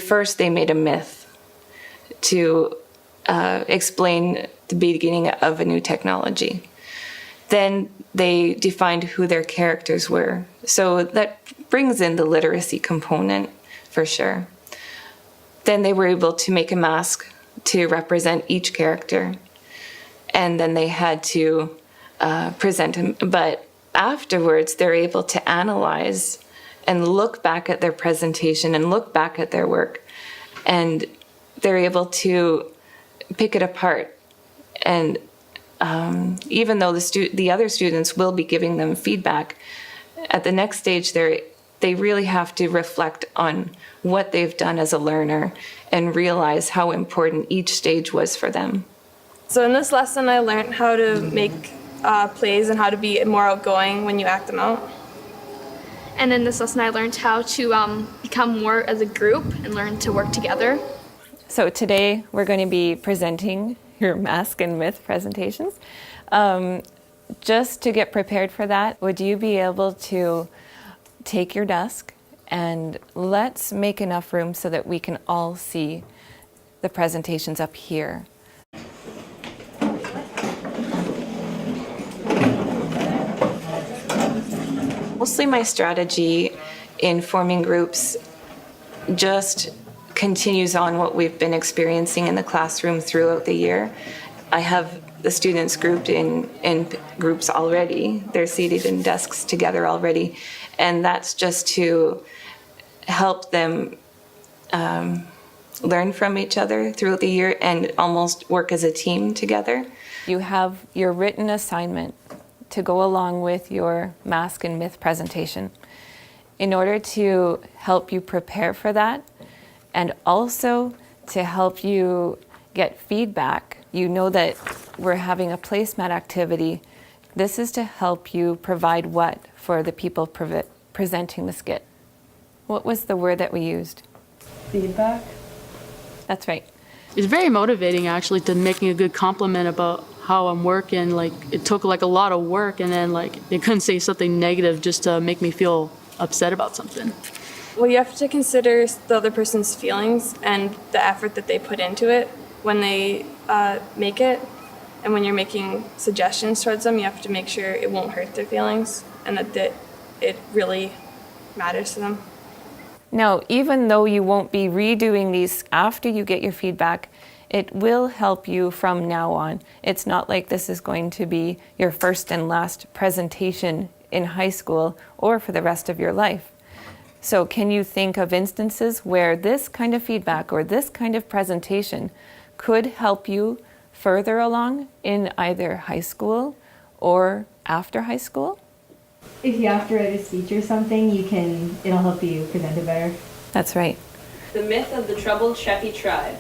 first they made a myth to explain the beginning of a new technology. Then they defined who their characters were. So that brings in the literacy component for sure. Then they were able to make a mask to represent each character. And then they had to present him. But afterwards, they're able to analyze and look back at their presentation and look back at their work. And they're able to pick it apart. And even though the other students will be giving them feedback, at the next stage, they really have to reflect on what they've done as a learner and realize how important each stage was for them. So in this lesson, I learned how to make plays and how to be more outgoing when you act them out. And in this lesson, I learned how to become more as a group and learn to work together. So today, we're going to be presenting your mask and myth presentations. Just to get prepared for that, would you be able to take your desk and let's make enough room so that we can all see the presentations up here. Mostly my strategy in forming groups just continues on what we've been experiencing in the classroom throughout the year. I have the students grouped in groups already. They're seated in desks together already. And that's just to help them learn from each other throughout the year and almost work as a team together. You have your written assignment to go along with your mask and myth presentation. In order to help you prepare for that, and also to help you get feedback, you know that we're having a placemat activity. This is to help you provide what for the people presenting the skit. What was the word that we used? Feedback. That's right. It's very motivating actually to making a good compliment about how I'm working. Like it took like a lot of work and then like they couldn't say something negative just to make me feel upset about something. Well, you have to consider the other person's feelings and the effort that they put into it when they make it. And when you're making suggestions towards them, you have to make sure it won't hurt their feelings and that it really matters to them. Now, even though you won't be redoing these after you get your feedback, it will help you from now on. It's not like this is going to be your first and last presentation in high school or for the rest of your life. So can you think of instances where this kind of feedback or this kind of presentation could help you further along in either high school or after high school? If you have to write a speech or something, it'll help you present it better. That's right. The myth of the troubled Chepi tribe.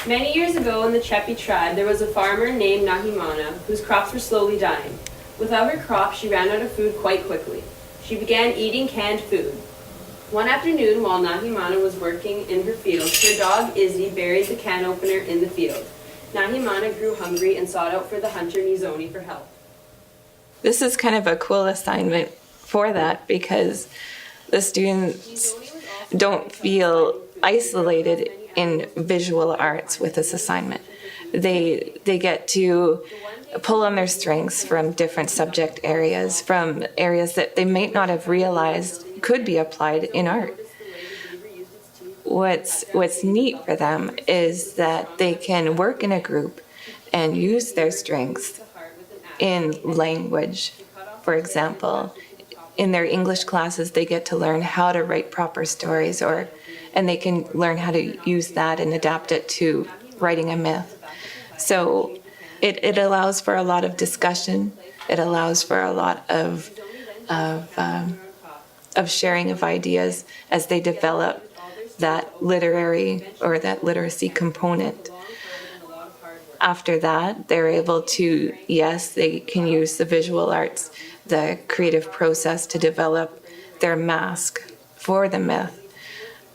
Many years ago in the Chepi tribe, there was a farmer named Nahimana whose crops were slowly dying. Without her crop, she ran out of food quite quickly. She began eating canned food. One afternoon, while Nahimana was working in her field, her dog Izzy buried the can opener in the field. Nahimana grew hungry and sought out for the hunter Nizoni for help. This is kind of a cool assignment for that because the students don't feel isolated in visual arts with this assignment. They get to pull on their strengths from different subject areas, from areas that they might not have realized could be applied in art. What's neat for them is that they can work in a group and use their strengths in language. For example, in their English classes, they get to learn how to write proper stories, and they can learn how to use that and adapt it to writing a myth. So it allows for a lot of discussion. It allows for a lot of sharing of ideas as they develop that literary or that literacy component. After that, they're able to, yes, they can use the visual arts, the creative process to develop their mask for the myth.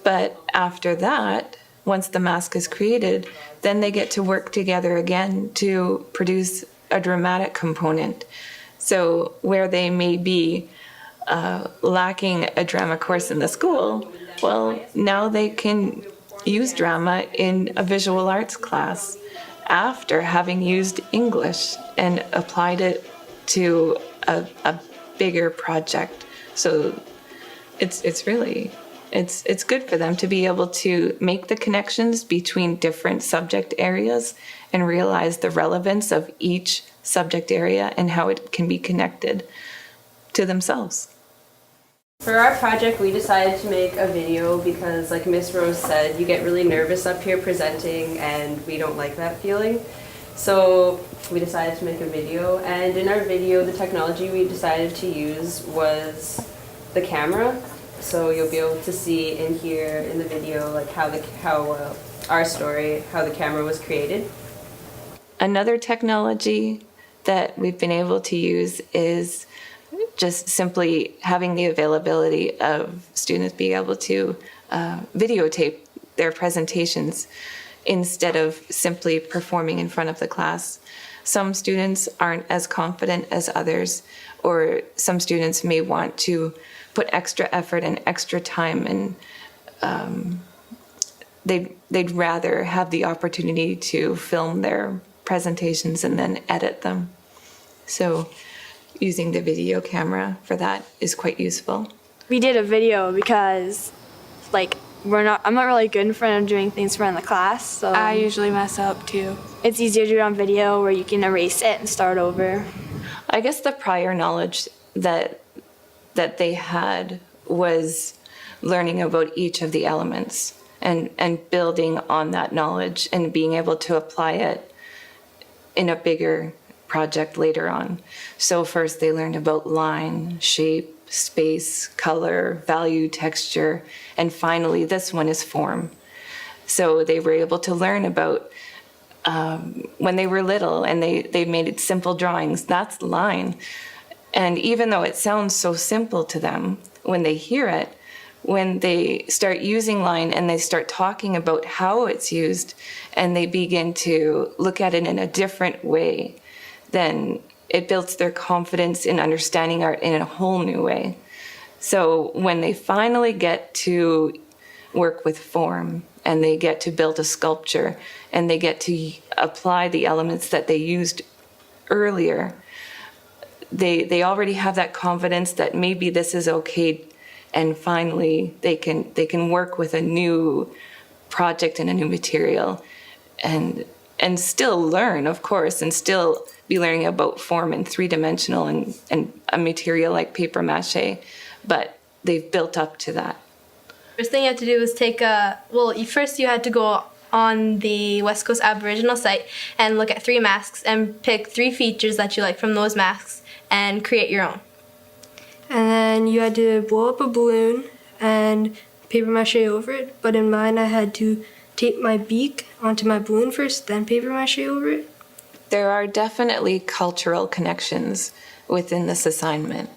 But after that, once the mask is created, then they get to work together again to produce a dramatic component. So where they may be lacking a drama course in the school, well, now they can use drama in a visual arts class after having used English and applied it to a bigger project. So it's really it's good for them to be able to make the connections between different subject areas and realize the relevance of each subject area and how it can be connected to themselves. For our project, we decided to make a video because, like Miss Rose said, you get really nervous up here presenting, and we don't like that feeling. So we decided to make a video, and in our video, the technology we decided to use was the camera. So you'll be able to see and hear in the video like how our story, how the camera was created. Another technology that we've been able to use is just simply having the availability of students being able to videotape their presentations instead of simply performing in front of the class. Some students aren't as confident as others, or some students may want to put extra effort and extra time, and they'd rather have the opportunity to film their presentations and then edit them. So using the video camera for that is quite useful. We did a video because, like, I'm not really good in front of doing things in front of the class, so I usually mess up too. it's easier to do it on video where you can erase it and start over. I guess the prior knowledge that they had was learning about each of the elements and building on that knowledge and being able to apply it in a bigger project later on. So first they learned about line, shape, space, color, value, texture, and finally this one is form. So they were able to learn about when they were little and they made simple drawings, that's line. And even though it sounds so simple to them, when they hear it, when they start using line and they start talking about how it's used and they begin to look at it in a different way, then it builds their confidence in understanding art in a whole new way. So when they finally get to work with form and they get to build a sculpture and they get to apply the elements that they used earlier, they already have that confidence that maybe this is okay, and finally they can work with a new project and a new material and still learn, of course, and still be learning about form in three-dimensional and a material like paper mache, but they've built up to that. First thing you have to do is first you had to go on the West Coast Aboriginal site and look at 3 masks and pick 3 features that you like from those masks and create your own. And then you had to blow up a balloon and paper mache over it, but in mine I had to tape my beak onto my balloon first, then paper mache over it. There are definitely cultural connections within this assignment.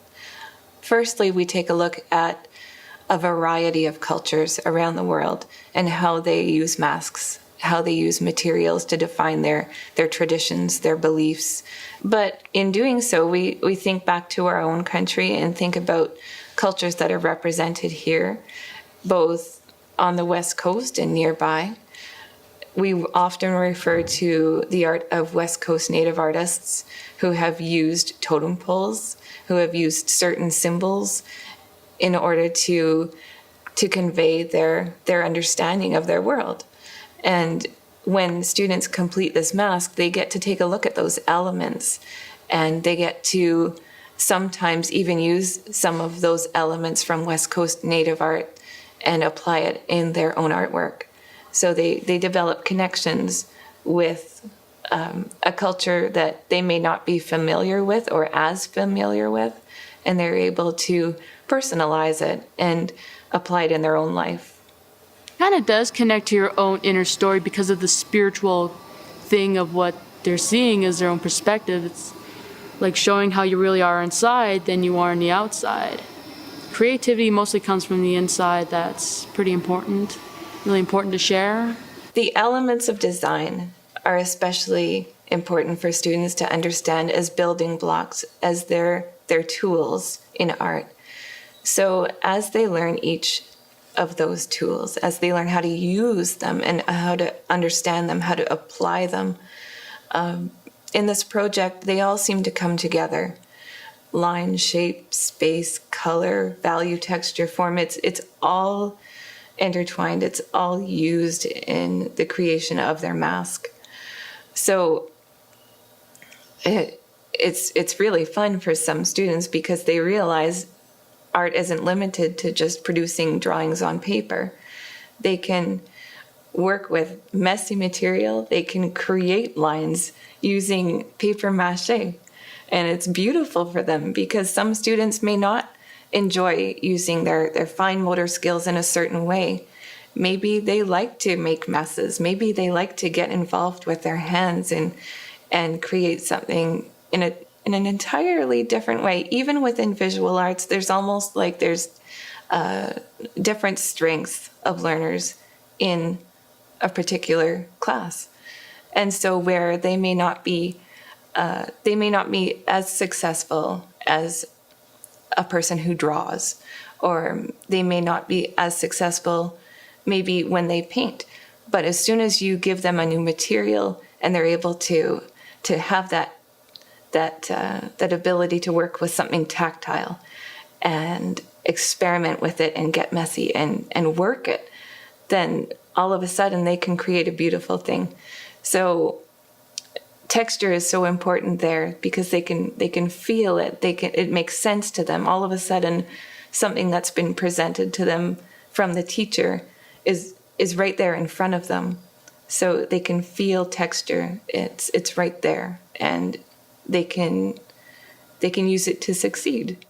Firstly, we take a look at a variety of cultures around the world and how they use masks, how they use materials to define their traditions, their beliefs. But in doing so, we think back to our own country and think about cultures that are represented here, both on the West Coast and nearby. We often refer to the art of West Coast Native artists who have used totem poles, who have used certain symbols in order to convey their understanding of their world. And when students complete this mask, they get to take a look at those elements, and they get to sometimes even use some of those elements from West Coast Native art and apply it in their own artwork. So they develop connections with a culture that they may not be familiar with or as familiar with, and they're able to personalize it and apply it in their own life. Kind of does connect to your own inner story because of the spiritual thing of what they're seeing as their own perspective. It's like showing how you really are inside than you are on the outside. Creativity mostly comes from the inside. That's pretty important, really important to share. The elements of design are especially important for students to understand as building blocks, as their tools in art. So as they learn each of those tools, as they learn how to use them and how to understand them, how to apply them. In this project, they all seem to come together. Line, shape, space, color, value, texture, form, it's all intertwined. It's all used in the creation of their mask. So it's really fun for some students because they realize art isn't limited to just producing drawings on paper. They can work with messy material. They can create lines using paper mache. And it's beautiful for them because some students may not enjoy using their fine motor skills in a certain way. Maybe they like to make messes. Maybe they like to get involved with their hands and create something in an entirely different way. Even within visual arts, there's almost like there's different strengths of learners in a particular class. And so where they may not be as successful as a person who draws, or they may not be as successful maybe when they paint. But as soon as you give them a new material and they're able to have that ability to work with something tactile and experiment with it and get messy and work it, then all of a sudden they can create a beautiful thing. So texture is so important there because they can feel it. It makes sense to them. All of a sudden, something that's been presented to them from the teacher is right there in front of them. So they can feel texture. It's right there, and they can use it to succeed.